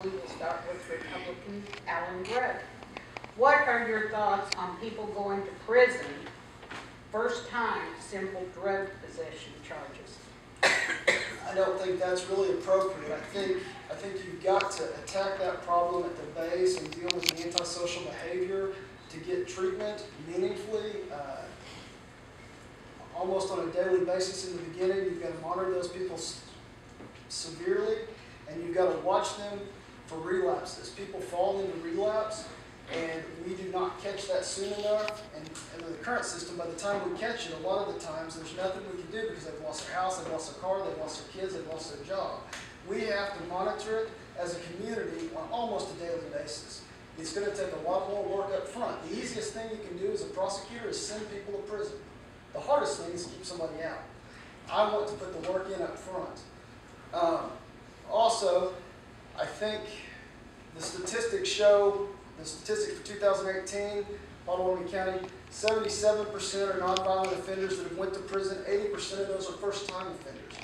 We will start with Republican Allan Grubb. What are your thoughts on people going to prison first time simple drug possession charges? I don't think that's really appropriate. I think you've got to attack that problem at the base and deal with the antisocial behavior to get treatment meaningfully, almost on a daily basis in the beginning. You've got to monitor those people severely, and you've got to watch them for relapses. People fall into relapse, and we do not catch that soon enough. And in the current system, by the time we catch it, a lot of the times there's nothing we can do because they've lost their house, they've lost their car, they've lost their kids, they've lost their job. We have to monitor it as a community on almost a daily basis. It's going to take a lot more work up front. The easiest thing you can do as a prosecutor is send people to prison. The hardest thing is to keep somebody out. I want to put the work in up front. Also, I think the statistics show, the statistics for 2018, Pottawatomie County, 77% are nonviolent offenders that have went to prison. 80% of those are first-time offenders.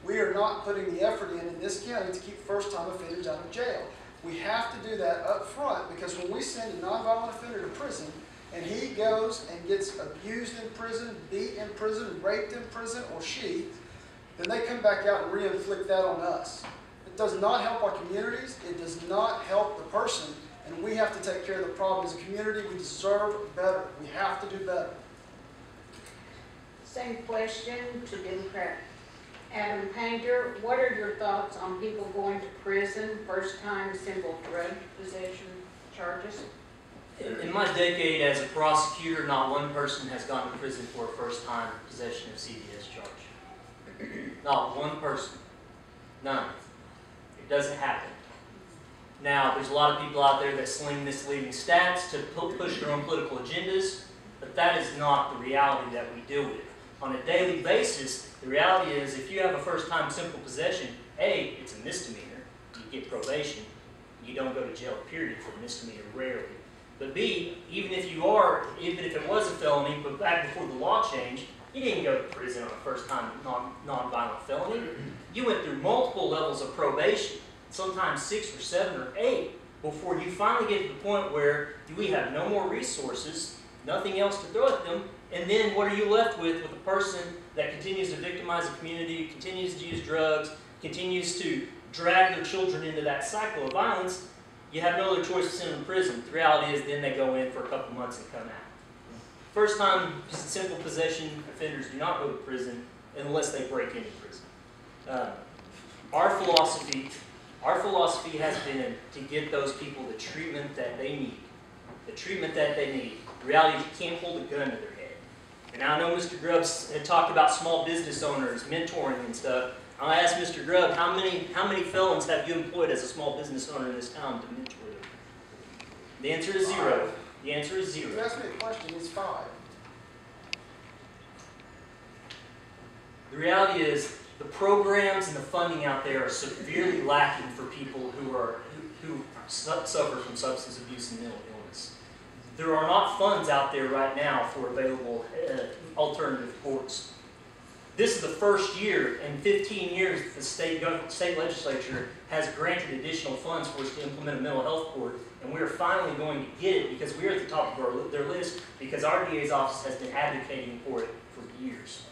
We are not putting the effort in this county to keep first-time offenders out of jail. We have to do that up front, because when we send a nonviolent offender to prison and he goes and gets abused in prison, beat in prison, raped in prison, or she, then they come back out and re-inflict that on us. It does not help our communities. It does not help the person, and we have to take care of the problem. As a community, we deserve better. We have to do better. Same question to Democrat Adam Panter. What are your thoughts on people going to prison first time simple drug possession charges? In my decade as a prosecutor, not one person has gone to prison for a first time possession of CDS charge. Not one person. None. It doesn't happen. Now, there's a lot of people out there that sling misleading stats to push their own political agendas, but that is not the reality that we deal with. On a daily basis, the reality is if you have a first-time simple possession, A, it's a misdemeanor, you get probation, you don't go to jail, period, for a misdemeanor, rarely. But B, even if it was a felony, but back before the law changed, you didn't go to prison on a first-time non-violent felony. You went through multiple levels of probation, sometimes 6 or 7 or 8, before you finally get to the point where we have no more resources, nothing else to throw at them, and then what are you left with a person that continues to victimize the community, continues to use drugs, continues to drag their children into that cycle of violence? You have no other choice to send them to prison. The reality is then they go in for a couple months and come out. First time simple possession offenders do not go to prison unless they break into prison. Our philosophy has been to get those people the treatment that they need. The treatment that they need. The reality is you can't hold a gun to their head. And I know Mr. Grubb had talked about small business owners, mentoring and stuff. I asked Mr. Grubb, how many felons have you employed as a small business owner in this town to mentor them? The answer is 0. The answer is 0. If you ask me a question, it's 5. The reality is the programs and the funding out there are severely lacking for people who suffer from substance abuse and mental illness. There are not funds out there right now for available alternative courts. This is the first year in 15 years that the state legislature has granted additional funds for us to implement a mental health court, and we are finally going to get it because we are at the top of their list because our DA's office has been advocating for it for years.